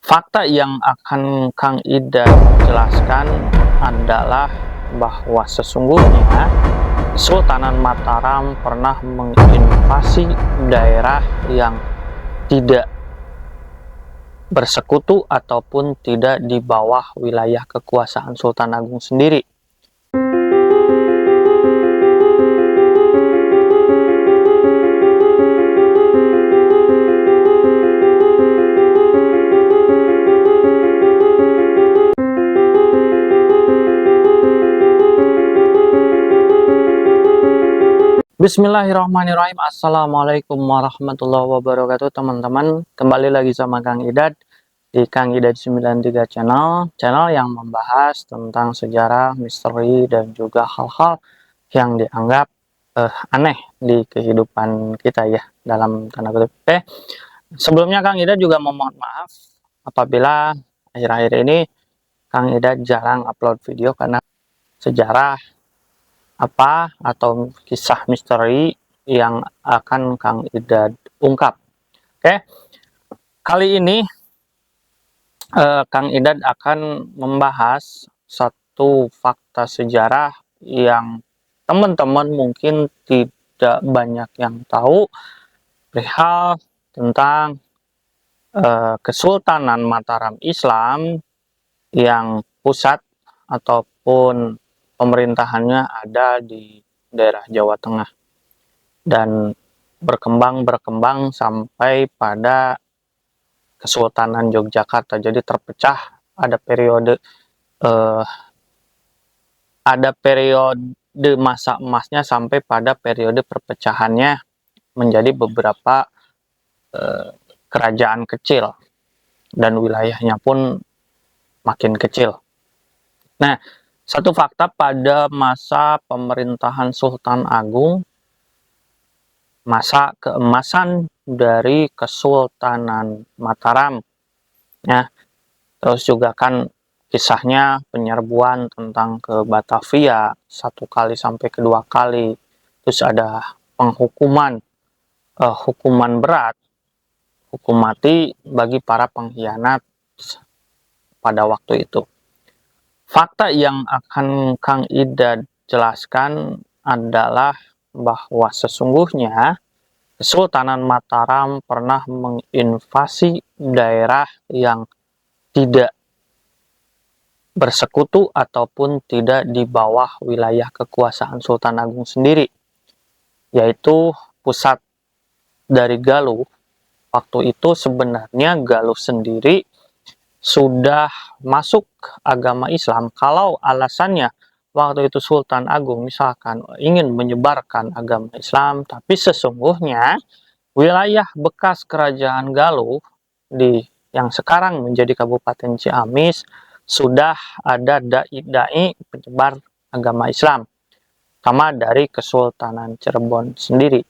Fakta yang akan Kang Ida jelaskan adalah bahwa sesungguhnya Kesultanan Mataram pernah menginvasi daerah yang tidak bersekutu ataupun tidak di bawah wilayah kekuasaan Sultan Agung sendiri. Bismillahirrahmanirrahim. Assalamualaikum warahmatullahi wabarakatuh, teman-teman. Kembali lagi sama Kang Idad di Kang Idad 93 channel yang membahas tentang sejarah, misteri, dan juga hal-hal yang dianggap aneh di kehidupan kita ya, dalam tanda kutip. Sebelumnya Kang Idad juga memohon maaf apabila akhir-akhir ini Kang Idad jarang upload video karena sejarah atau kisah misteri yang akan Kang Idad ungkap. Oke, kali ini Kang Idad akan membahas satu fakta sejarah yang teman-teman mungkin tidak banyak yang tahu perihal tentang Kesultanan Mataram Islam yang pusat ataupun pemerintahannya ada di daerah Jawa Tengah dan berkembang sampai pada Kesultanan Yogyakarta. Jadi terpecah, ada periode masa emasnya sampai pada periode perpecahannya menjadi beberapa kerajaan kecil dan wilayahnya pun makin kecil. Nah, satu fakta pada masa pemerintahan Sultan Agung, masa keemasan dari Kesultanan Mataram, ya, terus juga kan kisahnya penyerbuan tentang ke Batavia 1 kali sampai kedua kali, terus ada penghukuman hukuman berat, hukum mati bagi para pengkhianat pada waktu itu. Fakta yang akan Kang Idad jelaskan adalah bahwa sesungguhnya Kesultanan Mataram pernah menginvasi daerah yang tidak bersekutu ataupun tidak di bawah wilayah kekuasaan Sultan Agung sendiri, yaitu pusat dari Galuh. Waktu itu sebenarnya Galuh sendiri sudah masuk agama Islam. Kalau alasannya waktu itu Sultan Agung misalkan ingin menyebarkan agama Islam, tapi sesungguhnya wilayah bekas kerajaan Galuh yang sekarang menjadi Kabupaten Ciamis sudah ada dai-dai penyebar agama Islam, sama dari Kesultanan Cirebon sendiri.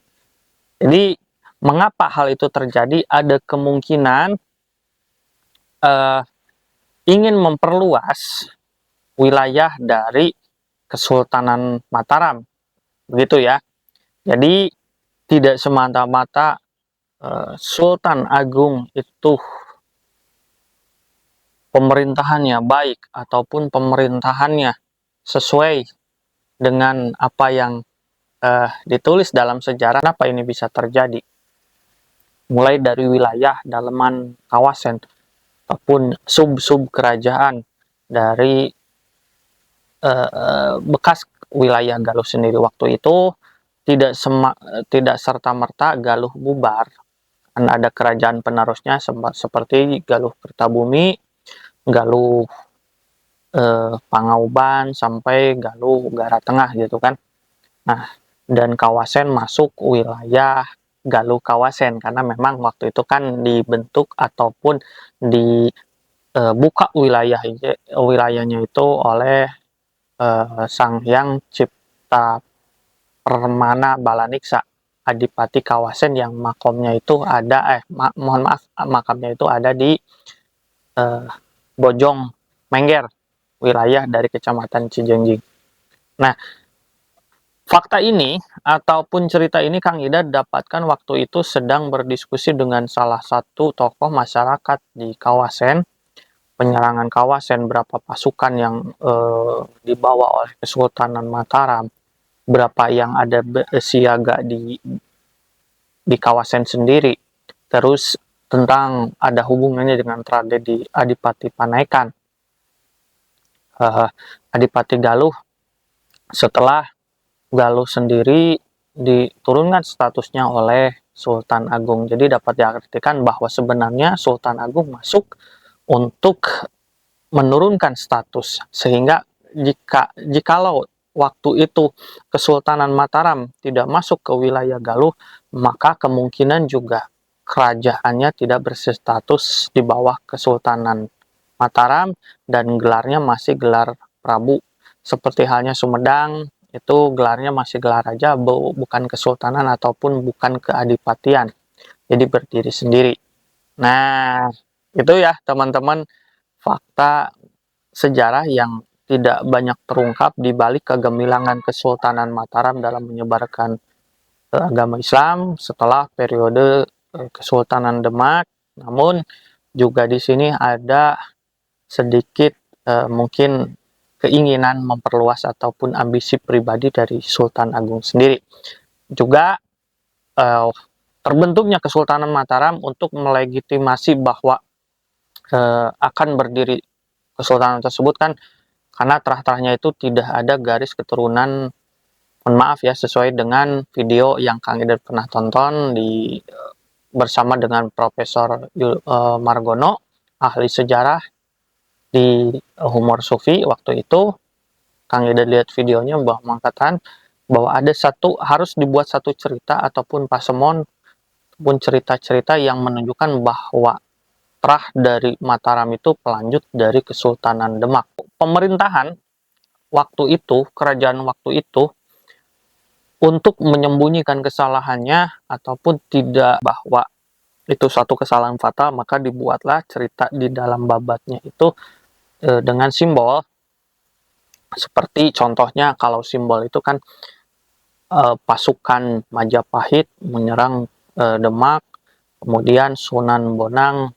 Jadi mengapa hal itu terjadi? Ada kemungkinan ingin memperluas wilayah dari Kesultanan Mataram, begitu ya. Jadi tidak semata-mata Sultan Agung itu pemerintahannya baik ataupun pemerintahannya sesuai dengan apa yang ditulis dalam sejarah. Kenapa ini bisa terjadi? Mulai dari wilayah dalaman kawasan ataupun sub-sub kerajaan dari bekas wilayah Galuh sendiri waktu itu tidak serta-merta Galuh bubar. Ada kerajaan penerusnya seperti Galuh Kertabumi, Galuh Pangauban, sampai Galuh Ugara Tengah gitu kan. Nah, dan Kawasen masuk wilayah Galuh Kawasen karena memang waktu itu kan dibentuk ataupun dibuka wilayahnya itu oleh Sang Hyang Cipta Permana Balaniksa Adipati Kawasen yang makamnya itu ada makamnya itu ada di Bojong Mengger, wilayah dari Kecamatan Cijenjing. Nah, Fakta ini ataupun cerita ini Kang Ida dapatkan waktu itu sedang berdiskusi dengan salah satu tokoh masyarakat di kawasan, penyerangan kawasan, berapa pasukan yang dibawa oleh Kesultanan Mataram, berapa yang ada siaga di kawasan sendiri, terus tentang ada hubungannya dengan tragedi Adipati Panaikan, Adipati Galuh. Setelah Galuh sendiri diturunkan statusnya oleh Sultan Agung. Jadi dapat diartikan bahwa sebenarnya Sultan Agung masuk untuk menurunkan status, sehingga jikalau waktu itu Kesultanan Mataram tidak masuk ke wilayah Galuh, maka kemungkinan juga kerajaannya tidak berstatus di bawah Kesultanan Mataram dan gelarnya masih gelar Prabu. Seperti halnya Sumedang, itu gelarnya masih gelar raja, bukan kesultanan ataupun bukan keadipatian. Jadi berdiri sendiri. Nah, itu ya teman-teman fakta sejarah yang tidak banyak terungkap di balik kegemilangan Kesultanan Mataram dalam menyebarkan agama Islam setelah periode Kesultanan Demak. Namun juga di sini ada sedikit mungkin keinginan memperluas ataupun ambisi pribadi dari Sultan Agung sendiri. Juga terbentuknya Kesultanan Mataram untuk melegitimasi bahwa akan berdiri kesultanan tersebut kan karena terah-terahnya itu tidak ada garis keturunan. Mohon maaf ya, sesuai dengan video yang Kang Ida pernah tonton bersama dengan Profesor Margono, ahli sejarah di Humor Sufi. Waktu itu Kang Ida lihat videonya bahwa mengatakan bahwa ada harus dibuat satu cerita ataupun pasemon ataupun cerita-cerita yang menunjukkan bahwa terah dari Mataram itu pelanjut dari Kesultanan Demak. Pemerintahan waktu itu, kerajaan waktu itu, untuk menyembunyikan kesalahannya ataupun tidak bahwa itu satu kesalahan fatal, maka dibuatlah cerita di dalam babatnya itu dengan simbol. Seperti contohnya kalau simbol itu kan pasukan Majapahit menyerang Demak, kemudian Sunan Bonang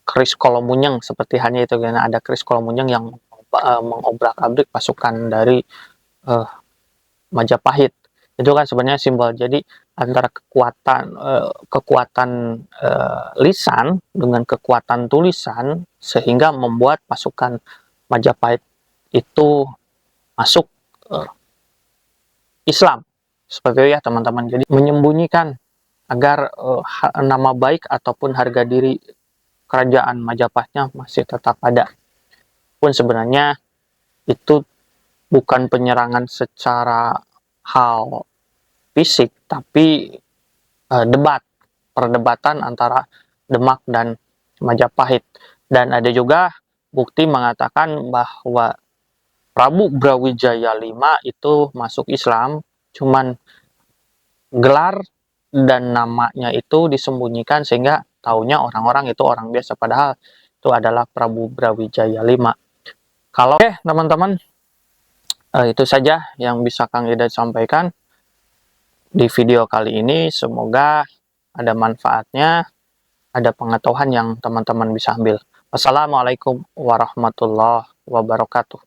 keris Kolomunyeng, seperti hanya itu karena ada keris Kolomunyeng yang mengobrak-abrik pasukan dari Majapahit. Itu kan sebenarnya simbol. Jadi antara kekuatan lisan dengan kekuatan tulisan sehingga membuat pasukan Majapahit itu masuk Islam. Seperti itu ya teman-teman. Jadi menyembunyikan agar nama baik ataupun harga diri kerajaan Majapahitnya masih tetap ada. Pun sebenarnya itu bukan penyerangan secara hal fisik, tapi perdebatan antara Demak dan Majapahit. Dan ada juga bukti mengatakan bahwa Prabu Brawijaya V itu masuk Islam, cuman gelar dan namanya itu disembunyikan sehingga taunya orang-orang itu orang biasa, padahal itu adalah Prabu Brawijaya V. Kalau oke teman-teman, itu saja yang bisa Kang Ida sampaikan di video kali ini. Semoga ada manfaatnya, ada pengetahuan yang teman-teman bisa ambil. Wassalamualaikum warahmatullahi wabarakatuh.